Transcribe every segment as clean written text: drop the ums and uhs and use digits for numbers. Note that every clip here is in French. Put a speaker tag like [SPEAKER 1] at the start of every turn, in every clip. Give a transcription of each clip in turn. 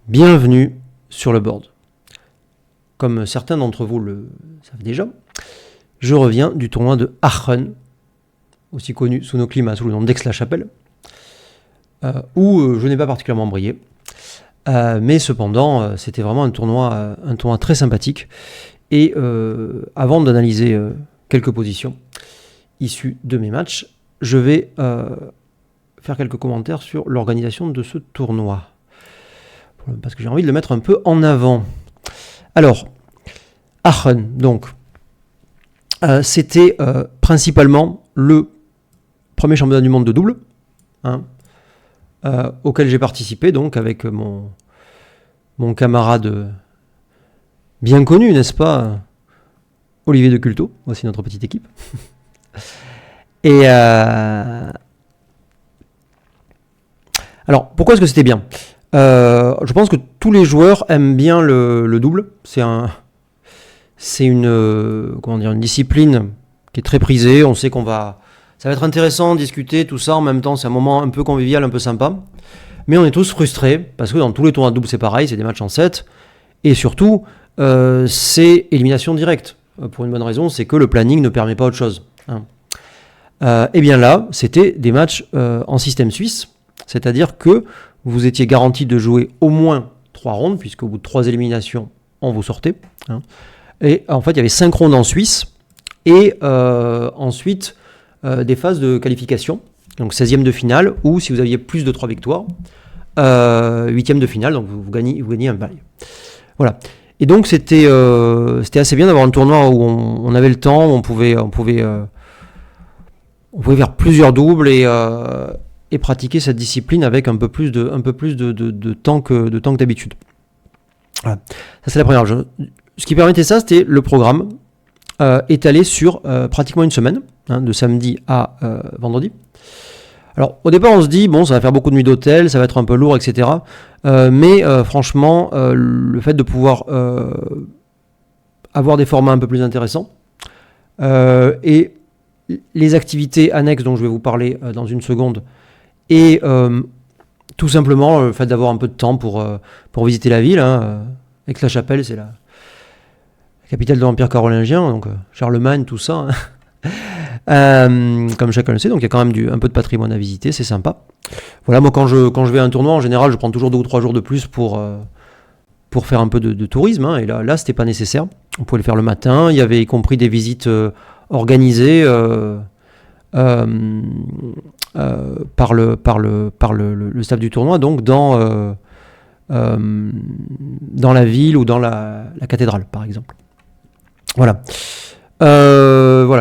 [SPEAKER 1] Bienvenue sur le board. Comme certains d'entre vous le savent déjà, je reviens du tournoi de Aachen, aussi connu sous nos climats sous le nom d'Aix-la-Chapelle, où je n'ai pas particulièrement brillé. Mais cependant, c'était vraiment un tournoi très sympathique. Et avant d'analyser quelques positions issues de mes matchs, je vais faire quelques commentaires sur l'organisation de ce tournoi. Parce que j'ai envie de le mettre un peu en avant. Alors, Aachen, donc, c'était principalement le premier championnat du monde de double, auquel j'ai participé, donc, avec mon camarade bien connu, n'est-ce pas, Olivier de Culto, voici notre petite équipe. Et alors, pourquoi est-ce que c'était bien ? Je pense que tous les joueurs aiment bien le double. C'est une discipline qui est très prisée. On sait ça va être intéressant de discuter tout ça. En même temps, c'est un moment un peu convivial, un peu sympa. Mais on est tous frustrés parce que dans tous les tournois de double, c'est pareil. C'est des matchs en 7. Et surtout, c'est élimination directe. Pour une bonne raison, c'est que le planning ne permet pas autre chose. Et bien là, c'était des matchs en système suisse. C'est-à-dire que vous étiez garanti de jouer au moins 3 rondes, puisqu'au bout de 3 éliminations, on vous sortait. Et en fait, il y avait 5 rondes en Suisse, et ensuite des phases de qualification, donc 16e de finale, ou si vous aviez plus de 3 victoires, 8e de finale, donc vous gagnez un bail. Voilà. Et donc c'était assez bien d'avoir un tournoi où on avait le temps, où on pouvait faire plusieurs doubles et pratiquer cette discipline avec un peu plus de temps que d'habitude. Voilà. Ça, c'est la première chose. Ce qui permettait ça, c'était le programme étalé sur pratiquement une semaine, de samedi à vendredi. Alors, au départ, on se dit, bon, ça va faire beaucoup de nuits d'hôtel, ça va être un peu lourd, etc. Mais franchement, le fait de pouvoir avoir des formats un peu plus intéressants et les activités annexes dont je vais vous parler dans une seconde, et tout simplement le fait d'avoir un peu de temps pour visiter la ville. Aix-la-Chapelle, c'est la capitale de l'Empire carolingien, donc Charlemagne, tout ça. Comme chacun le sait, donc il y a quand même un peu de patrimoine à visiter, c'est sympa. Voilà, moi quand je vais à un tournoi, en général, je prends toujours 2 ou 3 jours de plus pour faire un peu de tourisme, et là c'était pas nécessaire. On pouvait le faire le matin, il y avait y compris des visites organisées par le staff du tournoi, donc dans la ville ou dans la cathédrale, par exemple. Voilà.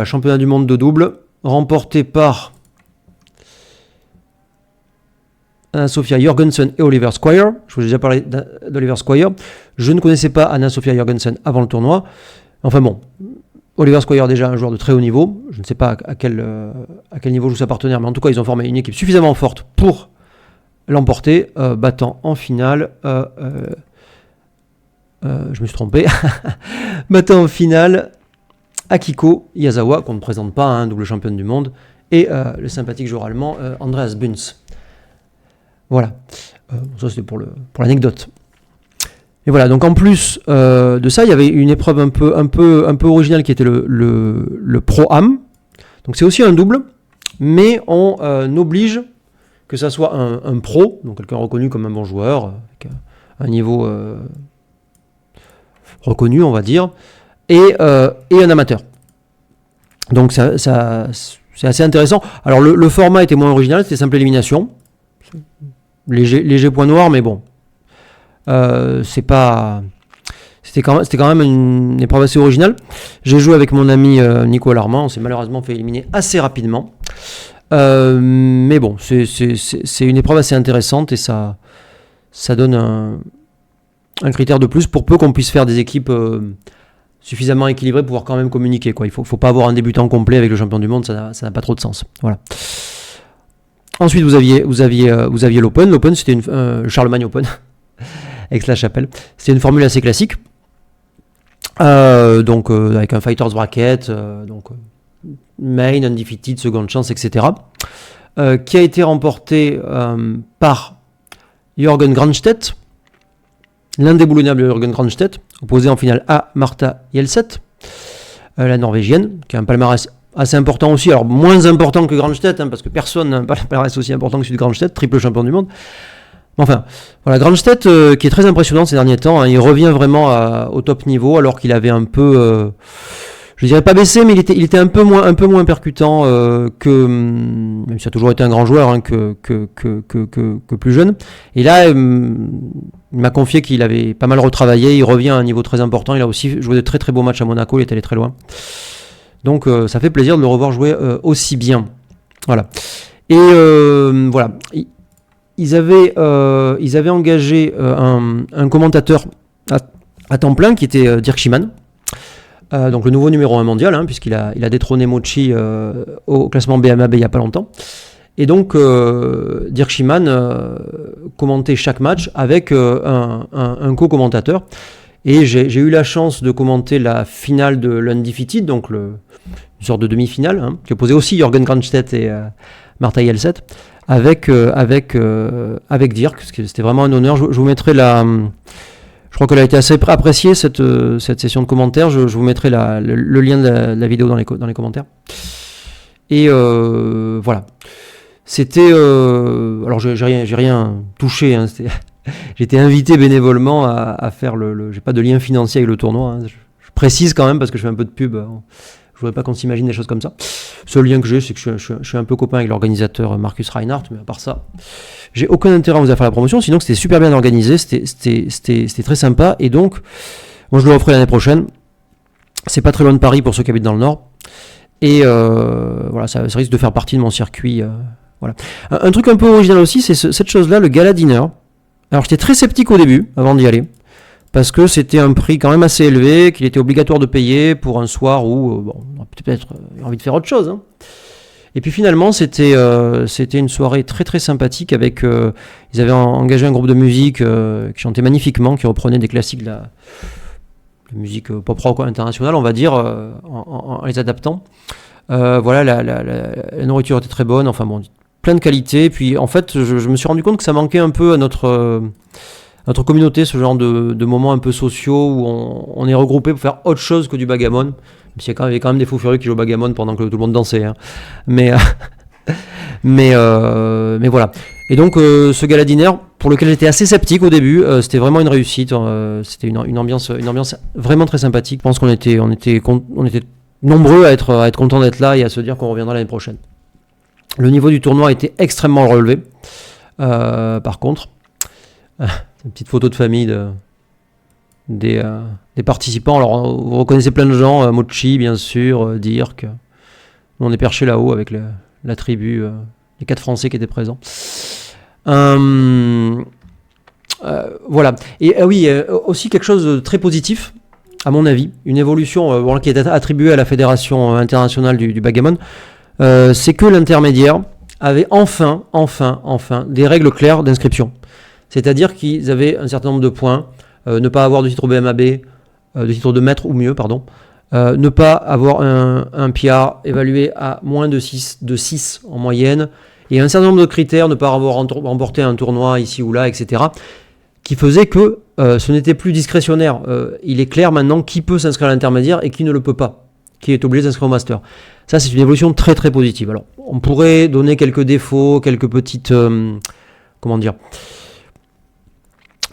[SPEAKER 1] Championnat du monde de double, remporté par Anna-Sophia Jorgensen et Oliver Squire. Je vous ai déjà parlé d'Oliver Squire. Je ne connaissais pas Anna-Sophia Jorgensen avant le tournoi. Enfin bon, Oliver Squire, déjà un joueur de très haut niveau. Je ne sais pas à quel niveau joue sa partenaire, mais en tout cas, ils ont formé une équipe suffisamment forte pour l'emporter, battant en finale. Je me suis trompé. Battant en finale Akiko Yazawa, qu'on ne présente pas, double championne du monde, et le sympathique joueur allemand Andreas Bunz. Voilà. Ça, c'était pour l'anecdote. Et voilà, donc en plus de ça, il y avait une épreuve un peu originale qui était le Pro-Am. Donc c'est aussi un double, mais on oblige que ça soit un pro, donc quelqu'un reconnu comme un bon joueur, avec un niveau reconnu, on va dire, et un amateur. Donc ça c'est assez intéressant. Alors le format était moins original, c'était simple élimination. Léger point noir, mais bon. C'était quand même une épreuve assez originale. J'ai joué avec mon ami Nico Alarmand, on s'est malheureusement fait éliminer assez rapidement. Mais bon, c'est une épreuve assez intéressante et ça donne un critère de plus pour peu qu'on puisse faire des équipes suffisamment équilibrées pour pouvoir quand même communiquer, quoi. Il faut pas avoir un débutant complet avec le champion du monde, ça n'a pas trop de sens. Voilà. Ensuite, vous aviez l'Open. L'Open, c'était le Charlemagne Open, Aix-la-Chapelle. C'était une formule assez classique. Avec un Fighters Bracket, main, undefeated, seconde chance, etc. Qui a été remporté par Jürgen Granstedt, l'indéboulonnable Jürgen Grandstedt, opposé en finale à Marta Hjelset, la Norvégienne, qui a un palmarès assez important aussi, alors moins important que Grandstedt, parce que personne n'a un palmarès aussi important que celui de Grandstedt, triple champion du monde. Enfin, voilà, Grandstedt qui est très impressionnant ces derniers temps, il revient vraiment au top niveau, alors qu'il avait un peu, je dirais pas baissé, mais il était un peu moins percutant que, même si ça a toujours été un grand joueur, que plus jeune. Et là, il m'a confié qu'il avait pas mal retravaillé, il revient à un niveau très important, il a aussi joué de très très beaux matchs à Monaco, il est allé très loin. Donc ça fait plaisir de le revoir jouer aussi bien. Voilà. Et voilà. Ils avaient engagé un commentateur à temps plein qui était Dirk Schiemann, donc le nouveau numéro 1 mondial, puisqu'il a détrôné Mochi au classement BMAB il n'y a pas longtemps. Et donc Dirk Schiemann commentait chaque match avec un co-commentateur. Et j'ai eu la chance de commenter la finale de l'Undefeated, donc une sorte de demi-finale, qui opposait aussi Jürgen Grandstedt et Marta Hjelset, avec Dirk. C'était vraiment un honneur. Je vous mettrai je crois qu'elle a été assez appréciée, cette session de commentaires. Je vous mettrai le lien de la vidéo dans les commentaires. Et voilà. C'était... alors, j'ai rien touché, j'ai été invité bénévolement à faire j'ai pas de lien financier avec le tournoi. Je précise quand même parce que je fais un peu de pub. Je voudrais pas qu'on s'imagine des choses comme ça. Le seul lien que j'ai, c'est que je suis un peu copain avec l'organisateur Marcus Reinhardt, mais à part ça, j'ai aucun intérêt à vous faire la promotion. Sinon, c'était super bien organisé, c'était très sympa. Et donc, moi, je le referai l'année prochaine. C'est pas très loin de Paris pour ceux qui habitent dans le Nord. Et voilà, ça risque de faire partie de mon circuit. Voilà. Un truc un peu original aussi, c'est cette chose-là, le gala dinner. Alors j'étais très sceptique au début, avant d'y aller, parce que c'était un prix quand même assez élevé, qu'il était obligatoire de payer pour un soir où on a peut-être envie de faire autre chose. Et puis finalement, c'était une soirée très très sympathique avec... ils avaient engagé un groupe de musique qui chantait magnifiquement, qui reprenait des classiques de la musique pop-rock internationale, on va dire, en les adaptant. Voilà, la nourriture était très bonne, enfin bon... plein de qualités, puis en fait je me suis rendu compte que ça manquait un peu à notre communauté, ce genre de moments un peu sociaux où on est regroupé pour faire autre chose que du bagamon. Il y avait quand même des fous furieux qui jouent au bagamon pendant que tout le monde dansait, mais voilà. Et donc ce gala dîner, pour lequel j'étais assez sceptique au début, c'était vraiment une réussite, c'était une ambiance vraiment très sympathique. Je pense qu'on était nombreux à être contents d'être là et à se dire qu'on reviendra l'année prochaine. Le niveau du tournoi a été extrêmement relevé. Par contre, une petite photo de famille des participants. Alors, vous reconnaissez plein de gens, Mochi, bien sûr, Dirk. Nous, on est perché là-haut avec la tribu, les 4 Français qui étaient présents. Voilà. Et oui, aussi quelque chose de très positif, à mon avis, une évolution qui est attribuée à la Fédération internationale du bagamon. C'est que l'intermédiaire avait enfin des règles claires d'inscription. C'est-à-dire qu'ils avaient un certain nombre de points, ne pas avoir de titre BMAB, de titre de maître ou mieux, pardon, ne pas avoir un PR évalué à moins de 6 en moyenne, et un certain nombre de critères, ne pas avoir remporté un tournoi ici ou là, etc., qui faisait que ce n'était plus discrétionnaire. Il est clair maintenant qui peut s'inscrire à l'intermédiaire et qui ne le peut pas, qui est obligé de s'inscrire au master. Ça, c'est une évolution très très positive. Alors, on pourrait donner quelques défauts, quelques petites...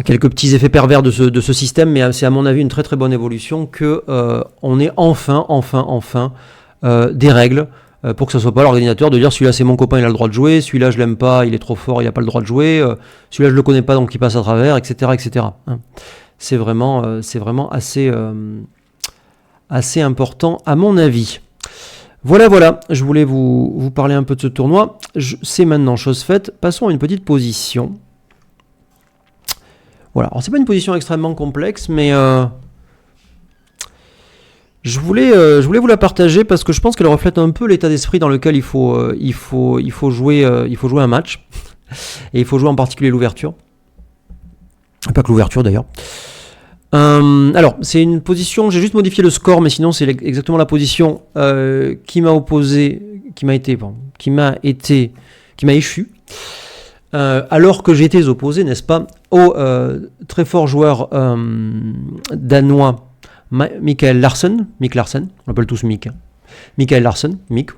[SPEAKER 1] quelques petits effets pervers de ce système, mais c'est à mon avis une très très bonne évolution que on ait enfin des règles pour que ce soit pas l'organisateur de dire celui-là c'est mon copain, il a le droit de jouer, celui-là je l'aime pas, il est trop fort, il n'a pas le droit de jouer, celui-là je le connais pas donc il passe à travers, etc. C'est vraiment assez important à mon avis. Voilà, je voulais vous parler un peu de ce tournoi. C'est maintenant chose faite. Passons à une petite position. Voilà, alors c'est pas une position extrêmement complexe, mais je voulais vous la partager parce que je pense qu'elle reflète un peu l'état d'esprit dans lequel il faut jouer un match. Et il faut jouer en particulier l'ouverture. Pas que l'ouverture d'ailleurs. Alors, c'est une position, j'ai juste modifié le score, mais sinon c'est exactement la position qui m'a échu. alors que j'étais opposé, n'est-ce pas, au très fort joueur danois Michael Larsen, on l'appelle tous Mick, hein. Michael Larsen, Mick,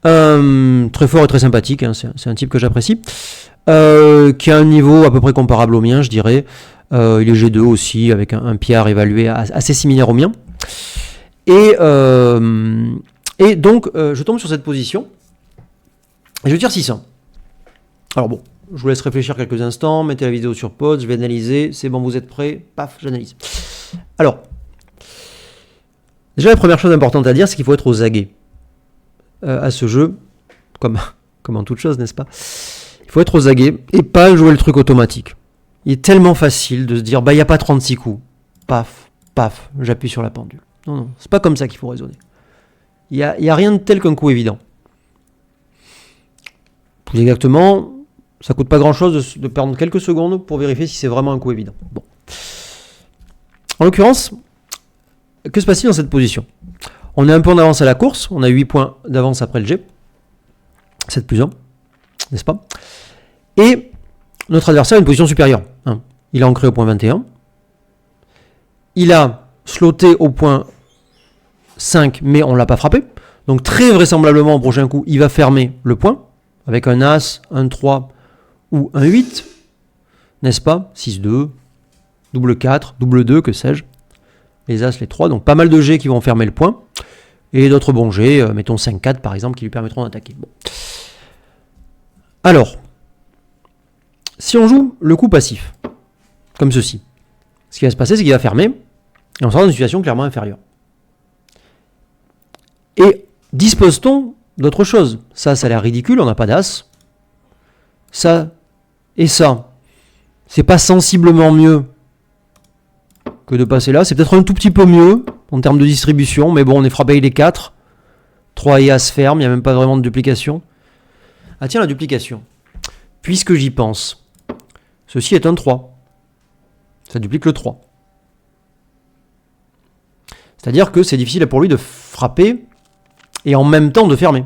[SPEAKER 1] très fort et très sympathique, hein, c'est un type que j'apprécie, qui a un niveau à peu près comparable au mien, je dirais. Il est G2 aussi, avec un PR évalué assez similaire au mien. Et donc, je tombe sur cette position, et je tire 600. Alors bon, je vous laisse réfléchir quelques instants, mettez la vidéo sur pause, je vais analyser, c'est bon, vous êtes prêts, paf, j'analyse. Alors, déjà la première chose importante à dire, c'est qu'il faut être aux aguets à ce jeu, comme en toute chose, n'est-ce pas? Il faut être aux aguets et pas jouer le truc automatique. Il est tellement facile de se dire, bah il n'y a pas 36 coups, paf, paf, j'appuie sur la pendule. Non, c'est pas comme ça qu'il faut raisonner. Il y a rien de tel qu'un coup évident. Plus exactement, ça coûte pas grand-chose de perdre quelques secondes pour vérifier si c'est vraiment un coup évident. Bon. En l'occurrence, que se passe-t-il dans cette position? On est un peu en avance à la course, on a 8 points d'avance après le G. 7 plus 1, n'est-ce pas? Et notre adversaire a une position supérieure. Hein. Il a ancré au point 21. Il a sloté au point 5, mais on ne l'a pas frappé. Donc très vraisemblablement, au prochain coup, il va fermer le point, avec un As, un 3 ou un 8, n'est-ce pas? 6-2, double 4, double 2, que sais-je. Les As, les 3, donc pas mal de G qui vont fermer le point. Et d'autres bons G, mettons 5-4 par exemple, qui lui permettront d'attaquer. Bon. Alors, si on joue le coup passif, comme ceci, ce qui va se passer, c'est qu'il va fermer, et on sera dans une situation clairement inférieure. Et dispose-t-on d'autre chose? Ça a l'air ridicule, on n'a pas d'As. Ça et ça, c'est pas sensiblement mieux que de passer là. C'est peut-être un tout petit peu mieux en termes de distribution, mais bon, on est frappé avec les 4. 3 et As ferme, il n'y a même pas vraiment de duplication. Ah tiens, la duplication. Puisque j'y pense, ceci est un 3. Ça duplique le 3. C'est-à-dire que c'est difficile pour lui de frapper et en même temps de fermer.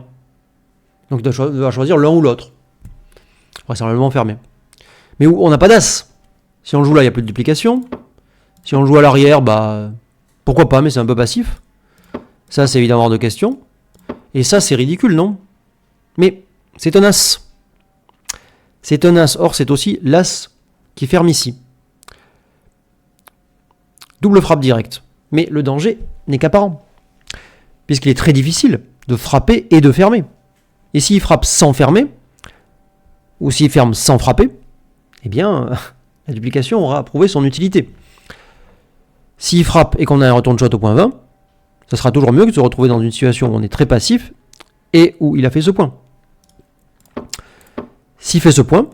[SPEAKER 1] Donc il doit choisir l'un ou l'autre. Vraisemblablement fermer. Mais on n'a pas d'As. Si on joue là, il n'y a plus de duplication. Si on joue à l'arrière, bah pourquoi pas, mais c'est un peu passif. Ça, c'est évidemment hors de question. Et ça, c'est ridicule, non? Mais c'est un As. C'est un As. Or, c'est aussi l'As qui ferme ici. Double frappe directe. Mais le danger n'est qu'apparent. Puisqu'il est très difficile de frapper et de fermer. Et s'il frappe sans fermer, ou s'il ferme sans frapper, eh bien, la duplication aura prouvé son utilité. S'il frappe et qu'on a un retour de shot au point 20, ça sera toujours mieux que de se retrouver dans une situation où on est très passif et où il a fait ce point. S'il fait ce point,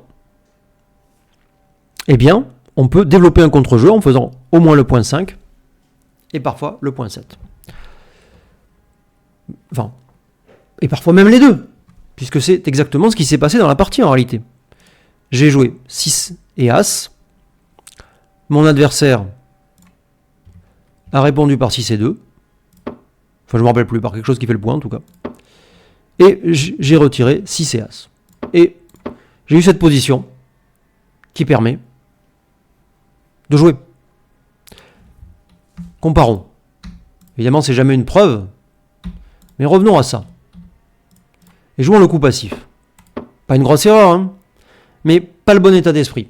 [SPEAKER 1] eh bien, on peut développer un contre-jeu en faisant au moins le point 5 et parfois le point 7. Enfin, et parfois même les deux, puisque c'est exactement ce qui s'est passé dans la partie en réalité. J'ai joué 6 et As, mon adversaire a répondu par 6 et 2, enfin je ne me rappelle plus, par quelque chose qui fait le point en tout cas, et j'ai retiré 6 et As. Et j'ai eu cette position qui permet de jouer. Comparons. Évidemment, c'est jamais une preuve, mais revenons à ça. Et jouons le coup passif. Pas une grosse erreur, hein, mais pas le bon état d'esprit,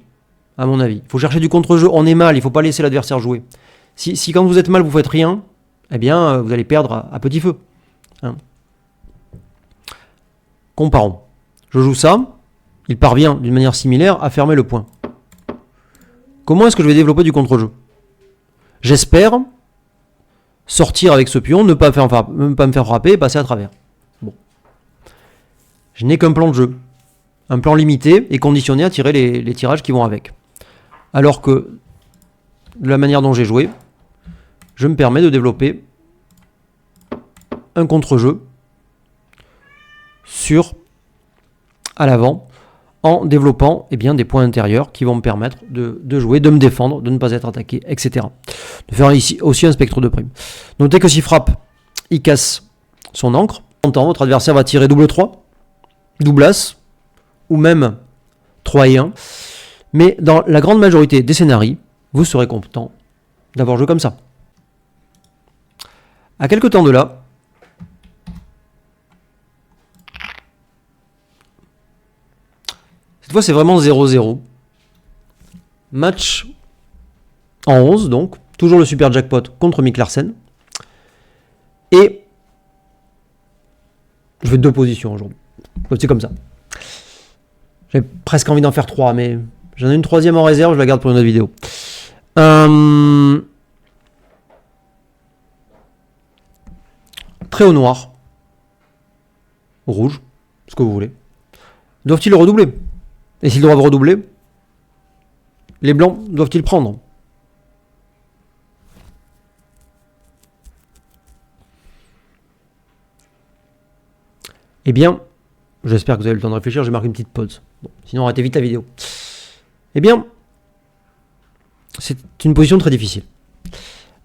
[SPEAKER 1] à mon avis. Il faut chercher du contre-jeu, on est mal, il ne faut pas laisser l'adversaire jouer. Si quand vous êtes mal, vous faites rien, eh bien, vous allez perdre à petit feu. Hein. Comparons. Je joue ça, il parvient d'une manière similaire à fermer le point. Comment est-ce que je vais développer du contre-jeu? J'espère sortir avec ce pion, ne pas me faire frapper et passer à travers. Bon. Je n'ai qu'un plan de jeu. Un plan limité et conditionné à tirer les tirages qui vont avec. Alors que, de la manière dont j'ai joué, je me permets de développer un contre-jeu à l'avant, en développant des points intérieurs qui vont me permettre de jouer, de me défendre, de ne pas être attaqué, etc. De faire ici aussi un spectre de prime. Notez que s'il frappe, il casse son ancre. En temps, votre adversaire va tirer double 3, double As, ou même 3 et 1. Mais dans la grande majorité des scénarios, vous serez content d'avoir joué comme ça. À quelque temps de là, cette fois c'est vraiment 0-0. Match en 11 donc, toujours le super jackpot contre Mick Larsen. Et je fais 2 positions aujourd'hui. C'est comme ça. J'ai presque envie d'en faire 3, mais j'en ai une 3e en réserve, je la garde pour une autre vidéo. Très au noir. Rouge, ce que vous voulez. Doivent-ils le redoubler? Et s'ils doivent redoubler, les blancs doivent-ils prendre? Eh bien, j'espère que vous avez le temps de réfléchir, j'ai marqué une petite pause. Bon, sinon, arrêtez vite la vidéo. Eh bien, c'est une position très difficile.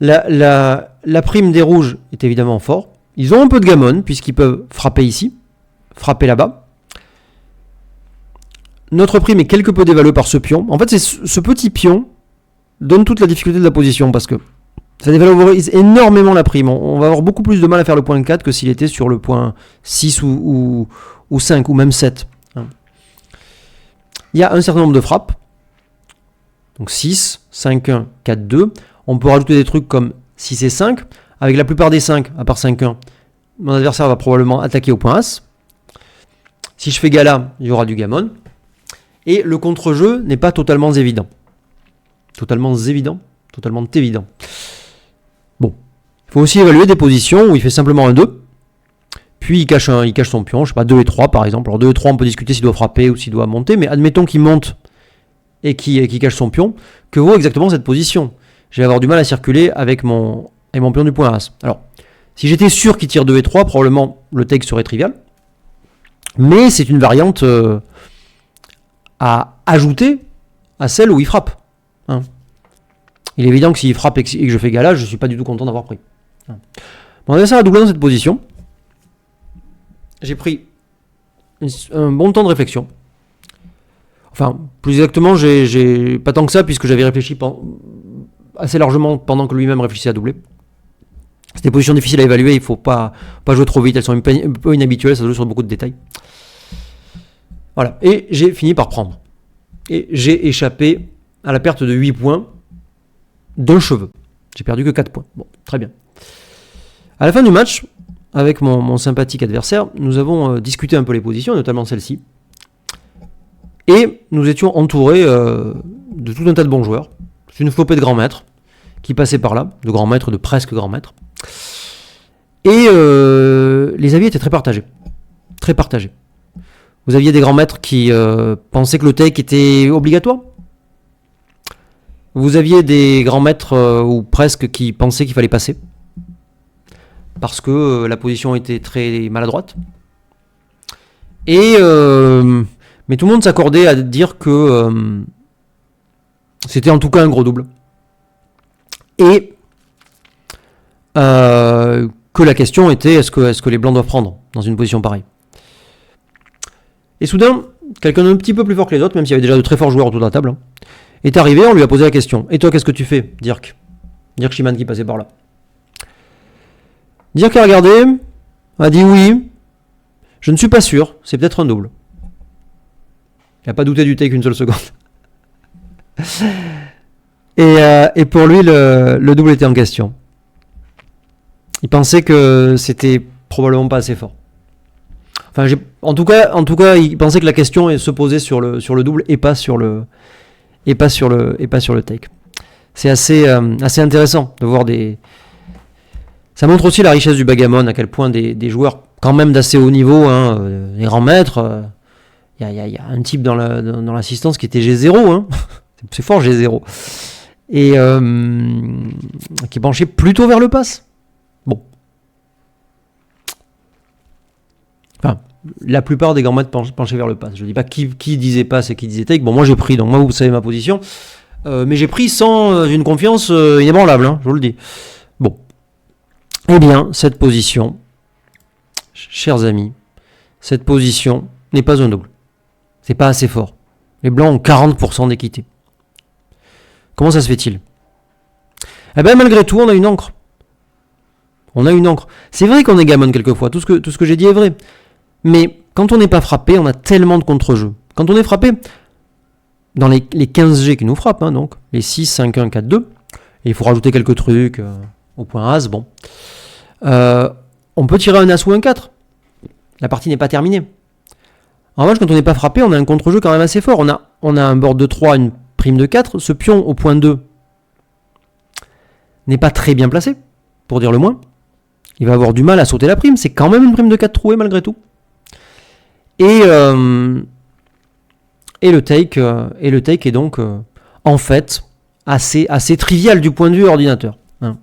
[SPEAKER 1] La prime des rouges est évidemment fort. Ils ont un peu de gammon, puisqu'ils peuvent frapper ici, frapper là-bas. Notre prime est quelque peu dévaluée par ce pion. En fait, c'est ce petit pion donne toute la difficulté de la position, parce que ça dévalorise énormément la prime. On va avoir beaucoup plus de mal à faire le point 4 que s'il était sur le point 6 ou 5 ou même 7. Il y a un certain nombre de frappes. Donc 6, 5, 1, 4, 2. On peut rajouter des trucs comme 6 et 5. Avec la plupart des 5, à part 5, 1, mon adversaire va probablement attaquer au point As. Si je fais Gala, il y aura du gammon. Et le contre-jeu n'est pas totalement évident. Totalement évident. Bon, il faut aussi évaluer des positions où il fait simplement un 2, puis il cache son pion, je sais pas, 2 et 3 par exemple. Alors 2 et 3, on peut discuter s'il doit frapper ou s'il doit monter, mais admettons qu'il monte et qu'il cache son pion. Que vaut exactement cette position? Je vais avoir du mal à circuler avec mon pion du point As. Alors, si j'étais sûr qu'il tire 2 et 3, probablement le take serait trivial, mais c'est une variante à ajouter à celle où il frappe. Il est évident que s'il frappe et que je fais Gala, je ne suis pas du tout content d'avoir pris. Mon adversaire a doublé dans cette position. J'ai pris un bon temps de réflexion. Enfin, plus exactement, j'ai pas tant que ça, puisque j'avais réfléchi assez largement pendant que lui-même réfléchissait à doubler. C'est des positions difficiles à évaluer, il ne faut pas jouer trop vite, elles sont un peu inhabituelles, ça joue sur beaucoup de détails. Voilà, et j'ai fini par prendre. Et j'ai échappé à la perte de 8 points d'un cheveu. J'ai perdu que 4 points. Bon, très bien. À la fin du match, avec mon sympathique adversaire, nous avons discuté un peu les positions, notamment celle-ci. Et nous étions entourés de tout un tas de bons joueurs. C'est une flopée de grands maîtres qui passaient par là, de grands maîtres, de presque grands maîtres. Et les avis étaient très partagés. Très partagés. Vous aviez des grands maîtres qui pensaient que le take était obligatoire. Vous aviez des grands maîtres ou presque qui pensaient qu'il fallait passer. Parce que la position était très maladroite. Et mais tout le monde s'accordait à dire que c'était en tout cas un gros double. Et que la question était est-ce que les blancs doivent prendre dans une position pareille. Et soudain, quelqu'un d'un petit peu plus fort que les autres, même s'il y avait déjà de très forts joueurs autour de la table, est arrivé, on lui a posé la question. Et toi, qu'est-ce que tu fais, Dirk Schiman qui passait par là. Dirk a regardé, a dit oui, je ne suis pas sûr, c'est peut-être un double. Il n'a pas douté du take une seule seconde. Et pour lui, le double était en question. Il pensait que c'était probablement pas assez fort. Enfin, en tout cas, il pensait que la question se posait sur le double et pas sur le take. C'est assez intéressant de voir des. Ça montre aussi la richesse du backgammon, à quel point des joueurs quand même d'assez haut niveau, les grands maîtres. Il y a un type dans l'assistance qui était G0, c'est fort G0, et qui penchait plutôt vers le pass. Bon. Enfin, la plupart des grands maîtres penchaient vers le pass. Je ne dis pas qui disait pass et qui disait take. Bon, moi j'ai pris, donc moi vous savez ma position. Mais j'ai pris sans une confiance inébranlable, je vous le dis. Bon. Eh bien, cette position, chers amis, cette position n'est pas un double. C'est pas assez fort. Les blancs ont 40% d'équité. Comment ça se fait-il? Eh bien, malgré tout, on a une encre. On a une encre. C'est vrai qu'on est gammon quelquefois, tout ce que j'ai dit est vrai. Mais quand on n'est pas frappé, on a tellement de contre-jeux. Quand on est frappé, dans les 15G qui nous frappent, hein, donc, les 6, 5, 1, 4, 2, et il faut rajouter quelques trucs au point As, bon. On peut tirer un As ou un 4. La partie n'est pas terminée. En revanche, quand on n'est pas frappé, on a un contre-jeu quand même assez fort. On a un board de 3, une prime de 4. Ce pion au point 2 n'est pas très bien placé, pour dire le moins. Il va avoir du mal à sauter la prime. C'est quand même une prime de 4 trouée malgré tout. Et le take est donc en fait assez trivial du point de vue ordinateur. Hein.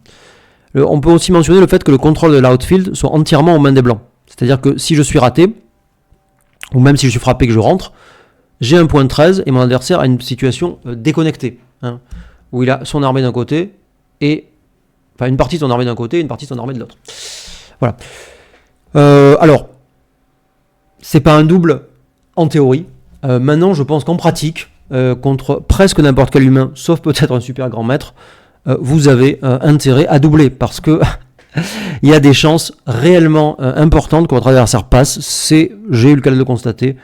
[SPEAKER 1] On peut aussi mentionner le fait que le contrôle de l'outfield soit entièrement aux mains des blancs. C'est-à-dire que si je suis raté, ou même si je suis frappé que je rentre, j'ai un point 13 et mon adversaire a une situation déconnectée, hein, où il a son armée d'un côté et enfin une partie de son armée d'un côté et une partie de son armée de l'autre. Voilà. Alors, c'est pas un double en théorie. Maintenant, je pense qu'en pratique, contre presque n'importe quel humain, sauf peut-être un super grand maître, vous avez intérêt à doubler parce que il y a des chances réellement importantes que votre adversaire passe. J'ai eu le cas de le constater.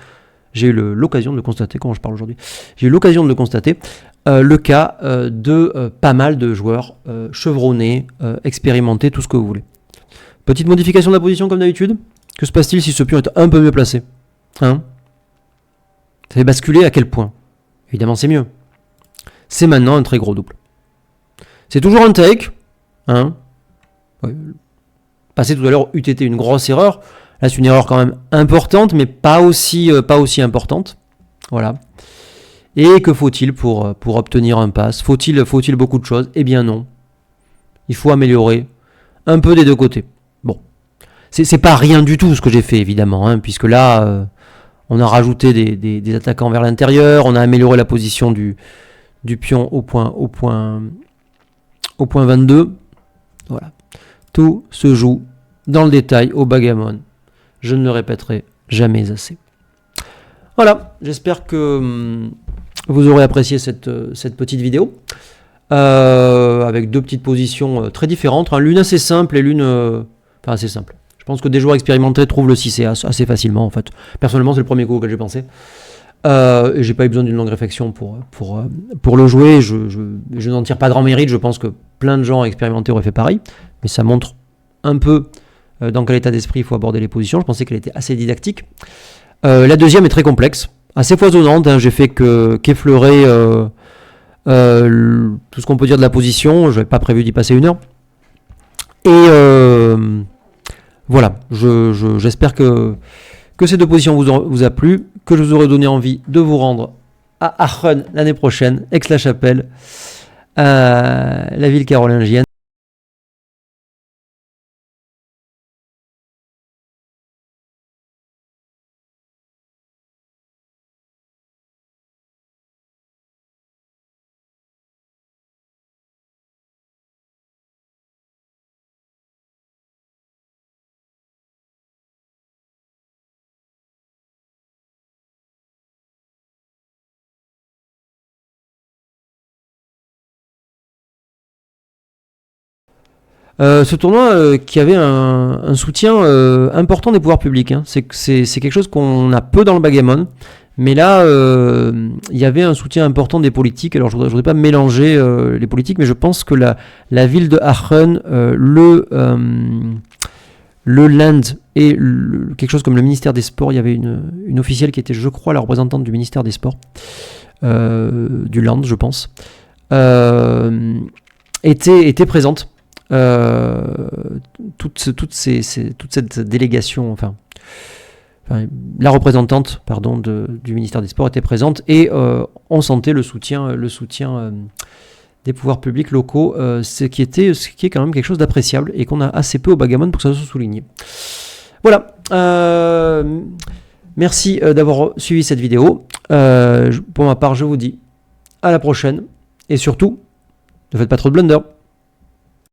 [SPEAKER 1] J'ai eu l'occasion de le constater, comment je parle aujourd'hui. J'ai eu l'occasion de le constater. Le cas de pas mal de joueurs chevronnés, expérimentés, tout ce que vous voulez. Petite modification de la position comme d'habitude. Que se passe-t-il si ce pion est un peu mieux placé, hein? Ça fait basculer à quel point? Évidemment, c'est mieux. C'est maintenant un très gros double. C'est toujours un take, hein? Ouais. Passé tout à l'heure, eût été une grosse erreur. Là, c'est une erreur quand même importante, mais pas aussi importante. Voilà. Et que faut-il pour obtenir un pass? Faut-il beaucoup de choses? Eh bien non. Il faut améliorer un peu des deux côtés. Bon. C'est pas rien du tout ce que j'ai fait, évidemment, hein, puisque là, on a rajouté des attaquants vers l'intérieur, on a amélioré la position du pion au point 22. Voilà. Tout se joue dans le détail au backgammon. Je ne le répéterai jamais assez. Voilà, j'espère que vous aurez apprécié cette petite vidéo. Avec deux petites positions très différentes. Hein, l'une assez simple et l'une... enfin, assez simple. Je pense que des joueurs expérimentés trouvent le 6 assez facilement, en fait. Personnellement, c'est le premier coup auquel j'ai pensé. Et j'ai pas eu besoin d'une longue réflexion pour le jouer. Je n'en tire pas grand mérite. Je pense que plein de gens expérimentés auraient fait pareil. Mais ça montre un peu dans quel état d'esprit il faut aborder les positions. Je pensais qu'elle était assez didactique. La deuxième est très complexe, assez foisonnante. Hein. J'ai fait qu'effleurer tout ce qu'on peut dire de la position. Je n'avais pas prévu d'y passer une heure. Et voilà, j'espère que ces deux positions vous a plu, que je vous aurai donné envie de vous rendre à Aachen l'année prochaine, Aix-la-Chapelle, la ville carolingienne. Ce tournoi qui avait un soutien important des pouvoirs publics, hein. C'est quelque chose qu'on a peu dans le backgammon, mais là il y avait un soutien important des politiques. Alors je voudrais pas mélanger les politiques, mais je pense que la ville de Aachen, le Land et quelque chose comme le ministère des Sports, il y avait une officielle qui était, je crois, la représentante du ministère des Sports, du Land, je pense, était présente. Toute cette délégation, enfin la représentante du ministère des Sports était présente et on sentait le soutien des pouvoirs publics locaux, ce qui est quand même quelque chose d'appréciable et qu'on a assez peu au backgammon pour que ça soit souligné. Voilà, merci d'avoir suivi cette vidéo. Pour ma part, je vous dis à la prochaine et surtout, ne faites pas trop de blunders.